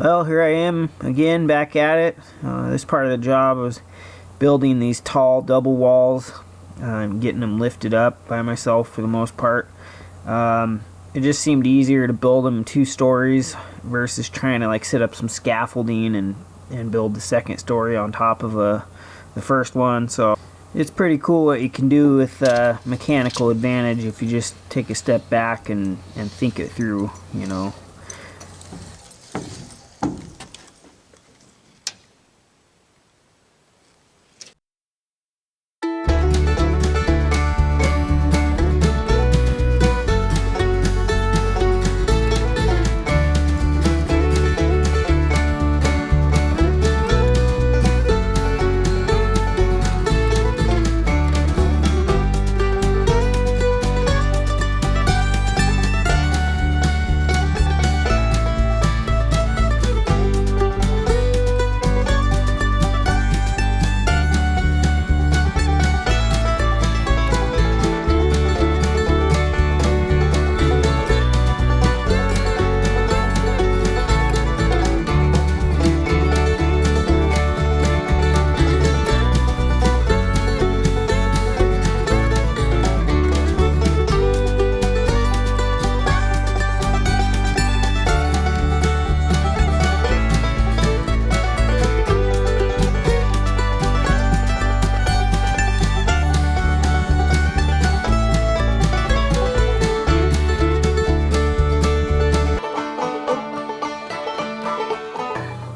Well, here I am again, back at it. This part of the job was building these tall double walls. I'm getting them lifted up by myself for the most part. It just seemed easier to build them 2 stories versus trying to like set up some scaffolding and build the second story on top of the first one. So it's pretty cool what you can do with mechanical advantage if you just take a step back and think it through, you know.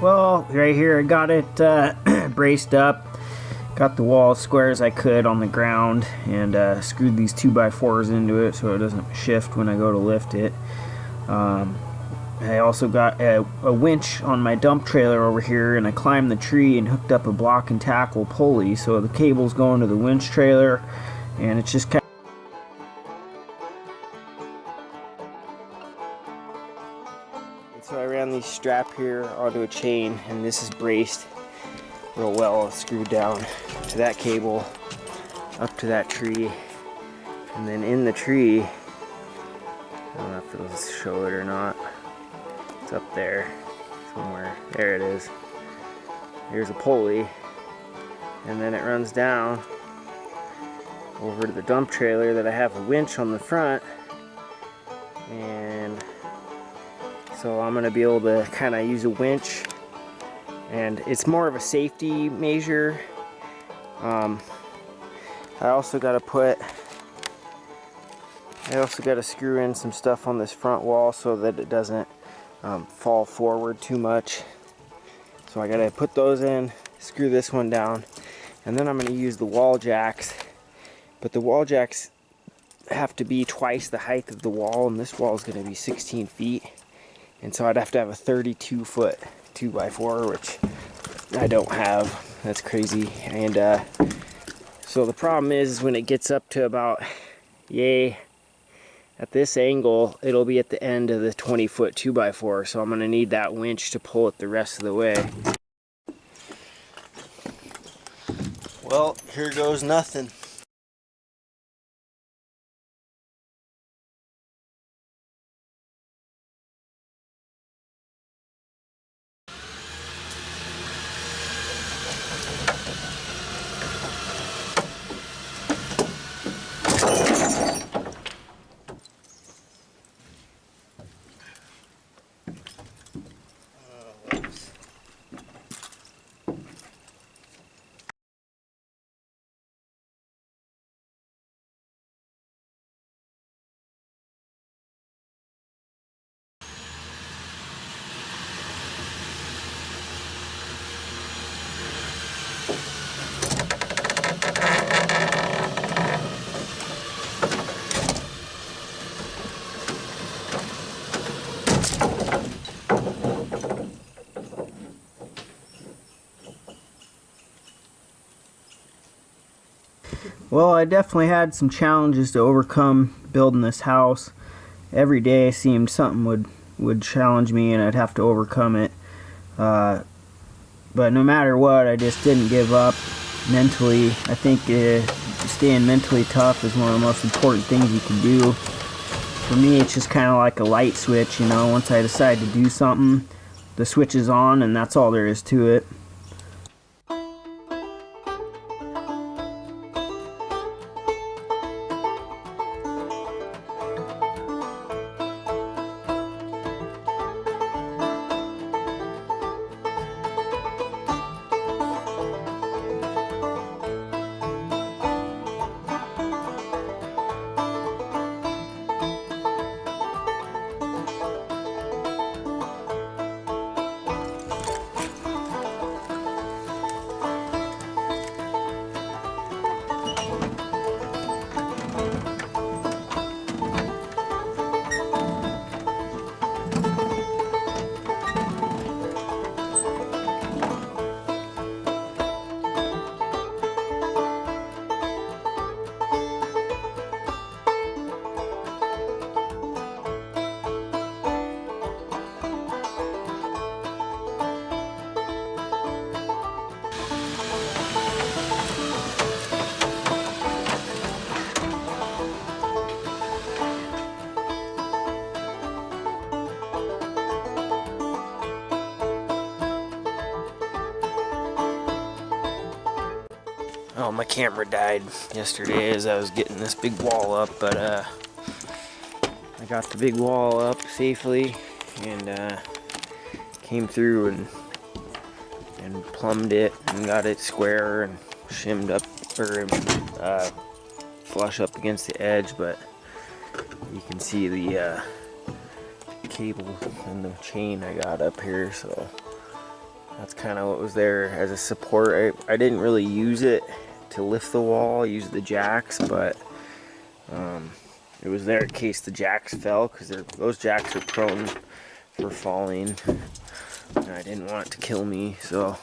Well, right here I got it braced up, got the wall as square as I could on the ground, and screwed these 2x4s into it so it doesn't shift when I go to lift it. I also got a winch on my dump trailer over here, and I climbed the tree and hooked up a block and tackle pulley so the cable's going to the winch trailer, and it's just kind of So I ran the strap here onto a chain, and this is braced real well. It's screwed down to that cable, up to that tree, and then in the tree, I don't know if it'll show it or not, it's up there somewhere. There it is. Here's a pulley, and then it runs down over to the dump trailer that I have a winch on the front, and so I'm going to be able to kind of use a winch, and it's more of a safety measure. I also got to screw in some stuff on this front wall so that it doesn't fall forward too much. So I got to put those in, screw this one down, and then I'm going to use the wall jacks. But the wall jacks have to be twice the height of the wall, and this wall is going to be 16 feet. And so I'd have to have a 32-foot 2x4, which I don't have. That's crazy. And so the problem is when it gets up to about, at this angle, it'll be at the end of the 20-foot 2x4. So I'm going to need that winch to pull it the rest of the way. Well, here goes nothing. Well, I definitely had some challenges to overcome building this house. Every day seemed something would challenge me and I'd have to overcome it. But no matter what, I just didn't give up mentally. I think staying mentally tough is one of the most important things you can do. For me, it's just kind of like a light switch, you know. Once I decide to do something, the switch is on, and that's all there is to it. Oh, my camera died yesterday as I was getting this big wall up, but I got the big wall up safely and came through and plumbed it and got it square and shimmed up, or flush up against the edge. But you can see the cable and the chain I got up here, so that's kind of what was there as a support. I didn't really use it to lift the wall. I used the jacks, but it was there in case the jacks fell, because those jacks are prone for falling, and I didn't want it to kill me. So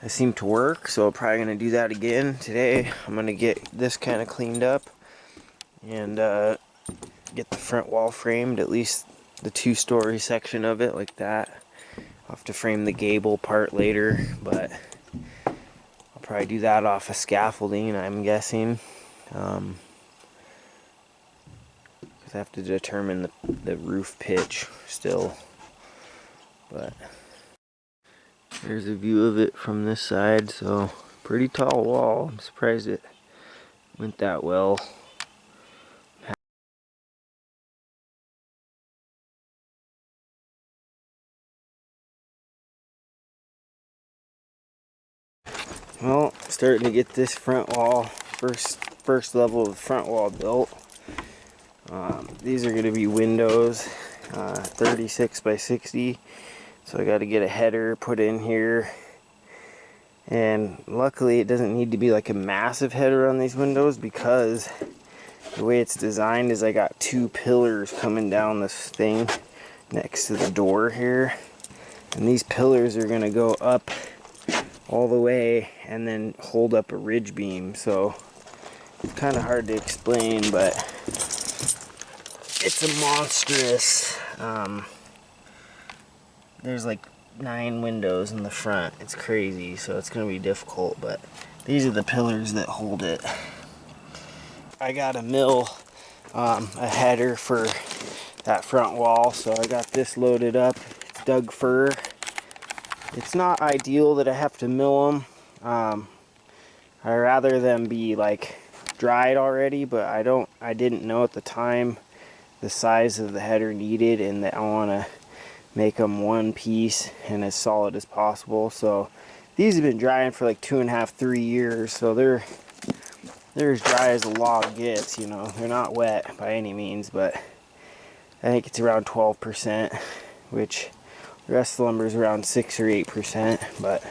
it seemed to work, so I'm probably going to do that again today. I'm going to get this kind of cleaned up and get the front wall framed, at least the 2-story section of it like that. I'll have to frame the gable part later, but I'll probably do that off of scaffolding, I'm guessing. Because I have to determine the roof pitch still. But there's a view of it from this side, so pretty tall wall. I'm surprised it went that well. Well, starting to get this front wall, first level of the front wall built. These are going to be windows, 36 by 60. So I got to get a header put in here. And luckily it doesn't need to be like a massive header on these windows, because the way it's designed is I got 2 pillars coming down this thing next to the door here. And these pillars are going to go up all the way and then hold up a ridge beam. So it's kind of hard to explain, but it's a monstrous, there's like 9 windows in the front. It's crazy, so it's going to be difficult, but these are the pillars that hold it. I got to mill a header for that front wall, so I got this loaded up. It's Doug fir. It's not ideal that I have to mill them. I'd rather them be like dried already, but I didn't know at the time the size of the header needed, and that I want to make them one piece and as solid as possible. So these have been drying for like 2.5, 3 years, so they're as dry as a log gets, you know. They're not wet by any means, but I think it's around 12%, which the rest of the lumber is around 6 or 8%, but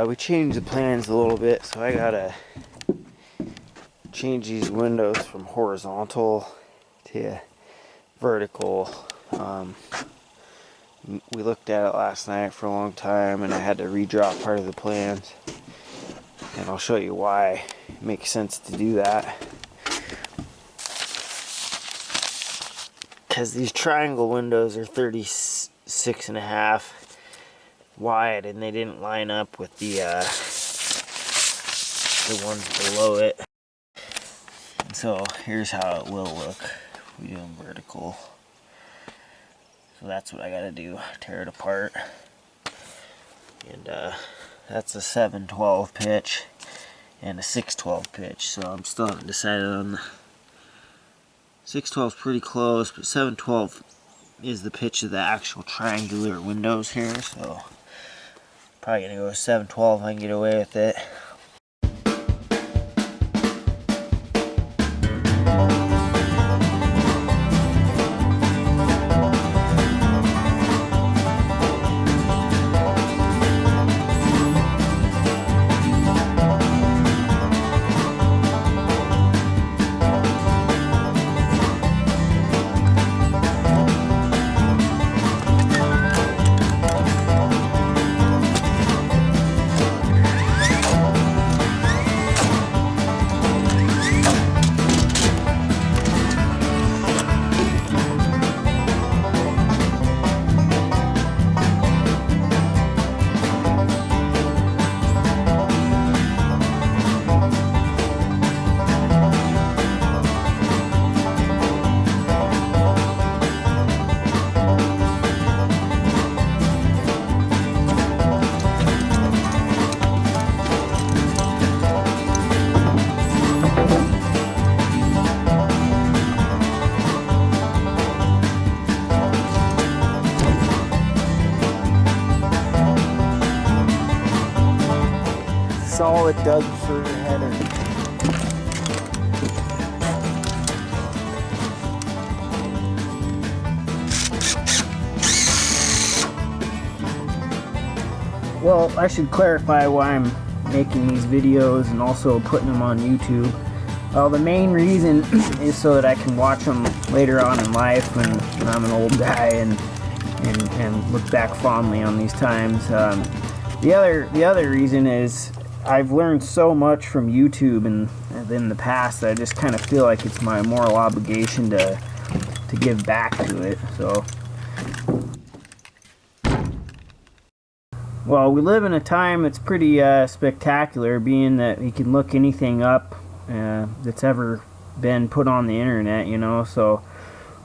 we changed the plans a little bit, so I gotta change these windows from horizontal to vertical. We looked at it last night for a long time, and I had to redraw part of the plans, and I'll show you why it makes sense to do that. because these triangle windows are 36.5 wide, and they didn't line up with the ones below it. And so here's how it will look if we do them vertical. So that's what I gotta do, tear it apart. And that's a 7/12 pitch and a 6/12 pitch. So I'm still haven't decided on the 6/12 is pretty close, but 7/12 is the pitch of the actual triangular windows here. So probably gonna go with 7/12 if I can get away with it. Solid Doug fir header. Well, I should clarify why I'm making these videos and also putting them on YouTube. Well, the main reason is so that I can watch them later on in life when I'm an old guy and look back fondly on these times. The other reason is I've learned so much from YouTube in the past that I just kind of feel like it's my moral obligation to give back to it. So, well, we live in a time that's pretty spectacular, being that you can look anything up that's ever been put on the internet, you know. So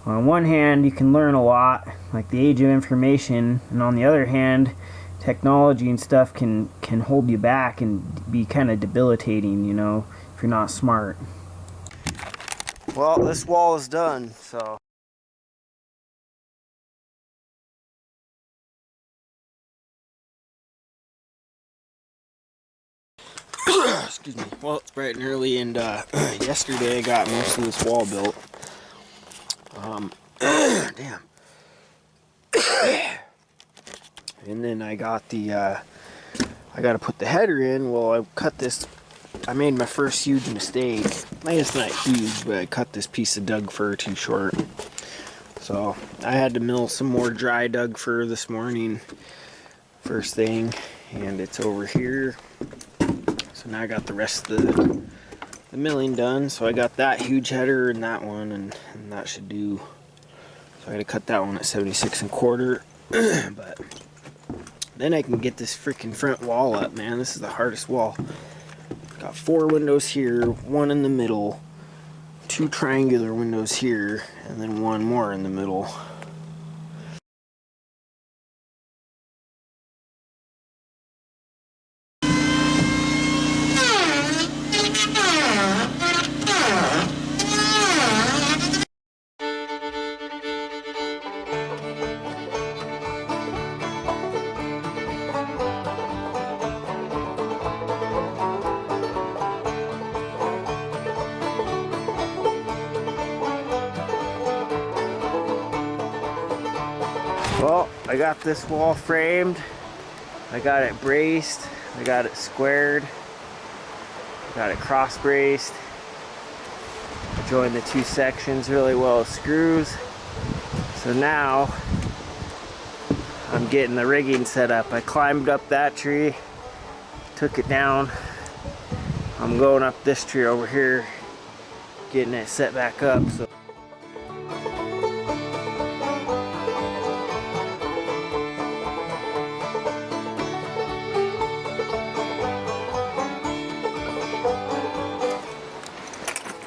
on one hand, you can learn a lot, like the age of information, and on the other hand, technology and stuff can hold you back and be kind of debilitating, you know, if you're not smart. Well, this wall is done, so. Excuse me. Well, it's bright and early, and yesterday I got most of this wall built. Damn. And then I got I got to put the header in. Well, I cut this. I made my first huge mistake. I guess not huge, but I cut this piece of Doug fir too short. So I had to mill some more dry Doug fir this morning, first thing, and it's over here. So now I got the rest of the milling done. So I got that huge header and that one, and that should do. So I got to cut that one at 76 1/4, but. Then I can get this freaking front wall up, man. This is the hardest wall. Got 4 windows here, 1 in the middle, 2 triangular windows here, and then 1 more in the middle. Well, I got this wall framed, I got it braced, I got it squared, I got it cross braced. I joined the 2 sections really well with screws. So now I'm getting the rigging set up. I climbed up that tree, took it down. I'm going up this tree over here, getting it set back up. So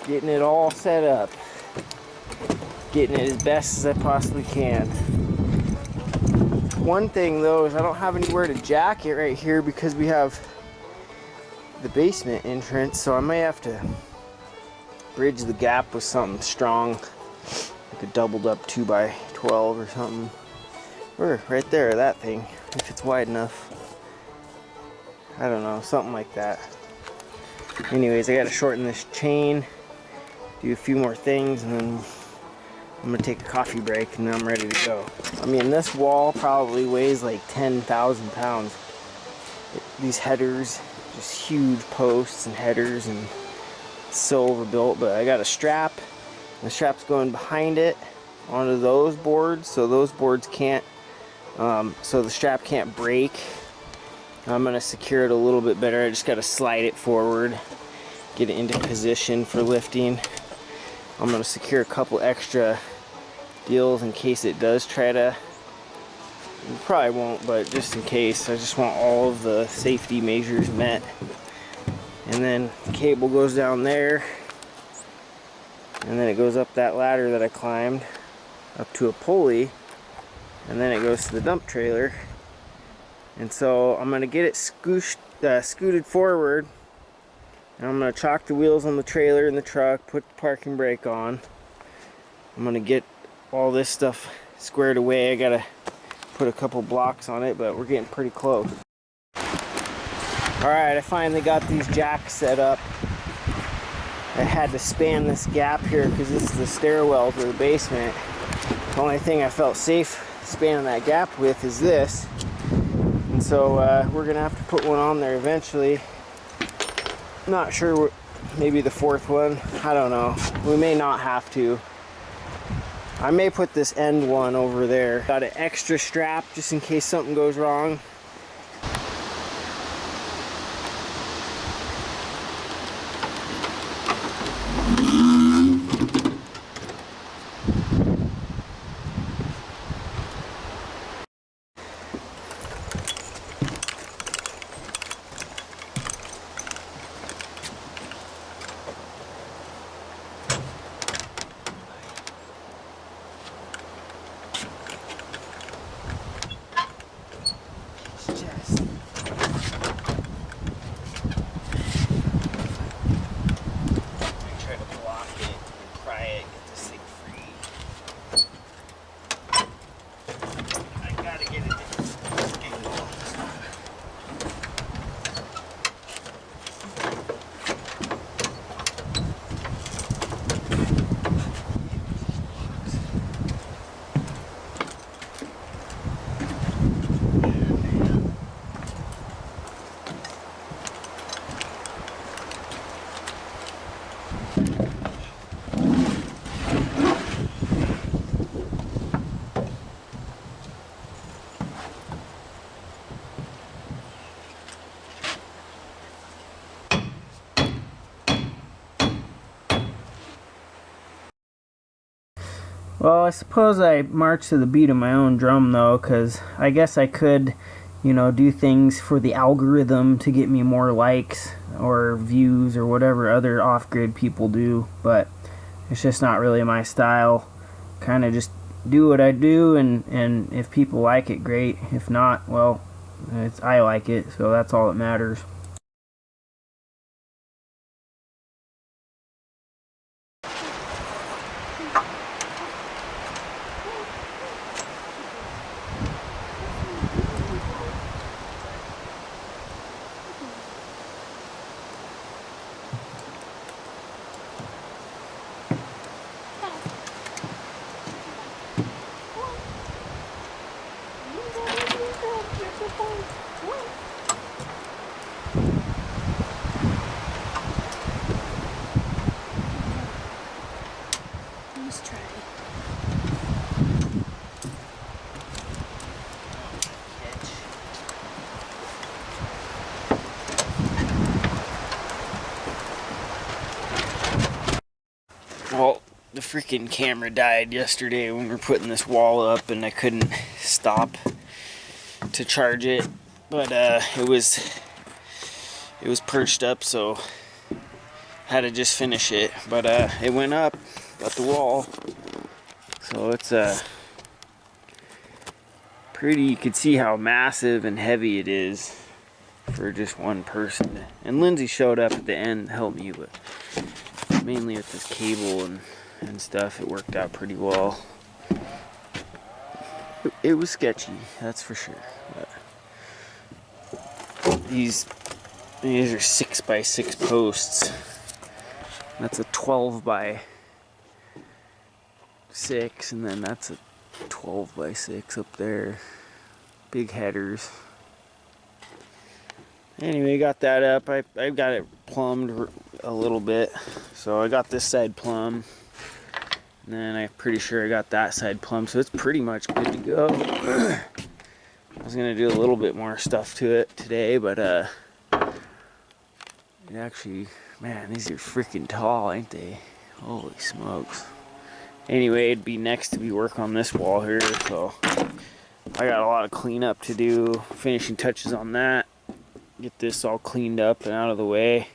Getting it all set up. Getting it as best as I possibly can. One thing though is I don't have anywhere to jack it right here because we have the basement entrance, so I may have to bridge the gap with something strong, like a doubled up 2x12 or something. Or right there, that thing, if it's wide enough. I don't know, something like that. Anyways, I gotta shorten this chain, do a few more things, and then I'm gonna take a coffee break and then I'm ready to go. I mean, this wall probably weighs like 10,000 pounds. These headers, just huge posts and headers, and so overbuilt, but I got a strap. The strap's going behind it onto those boards, so those boards can't, so the strap can't break. I'm gonna secure it a little bit better. I just gotta slide it forward, get it into position for lifting. I'm gonna secure a couple extra deals in case it does try to, it probably won't, but just in case. I just want all of the safety measures met. And then the cable goes down there, and then it goes up that ladder that I climbed up to a pulley, and then it goes to the dump trailer. And so I'm gonna get it scooted forward, and I'm gonna chock the wheels on the trailer and the truck, put the parking brake on. I'm gonna get all this stuff squared away. I gotta put a couple blocks on it, but we're getting pretty close. Alright, I finally got these jacks set up. I had to span this gap here because this is the stairwell to the basement. The only thing I felt safe spanning that gap with is this. And so we're gonna have to put one on there eventually. Not sure, maybe the fourth one, I don't know. We may not have to. I may put this end one over there. Got an extra strap just in case something goes wrong. Well, I suppose I march to the beat of my own drum though, because I guess I could, you know, do things for the algorithm to get me more likes or views or whatever other off-grid people do, but it's just not really my style. Kind of just do what I do, and if people like it, great. If not, well, I like it, so that's all that matters. Let's try. Well, the freaking camera died yesterday when we were putting this wall up, and I couldn't stop to charge it, but it was perched up, so had to just finish it, but it went up at the wall, so it's pretty. You could see how massive and heavy it is for just one person. And Lindsay showed up at the end to help me, but mainly with this cable and stuff, it worked out pretty well. It was sketchy, that's for sure. But these are 6x6 posts. That's a 12x6, and then that's a 12x6 up there. Big headers. Anyway, got that up. I got it plumbed a little bit. So I got this side plumbed. And then I'm pretty sure I got that side plumbed. So it's pretty much good to go. I was going to do a little bit more stuff to it today, but it actually, man, these are freaking tall, ain't they? Holy smokes. Anyway, it'd be next to be work on this wall here. So I got a lot of cleanup to do. Finishing touches on that. Get this all cleaned up and out of the way.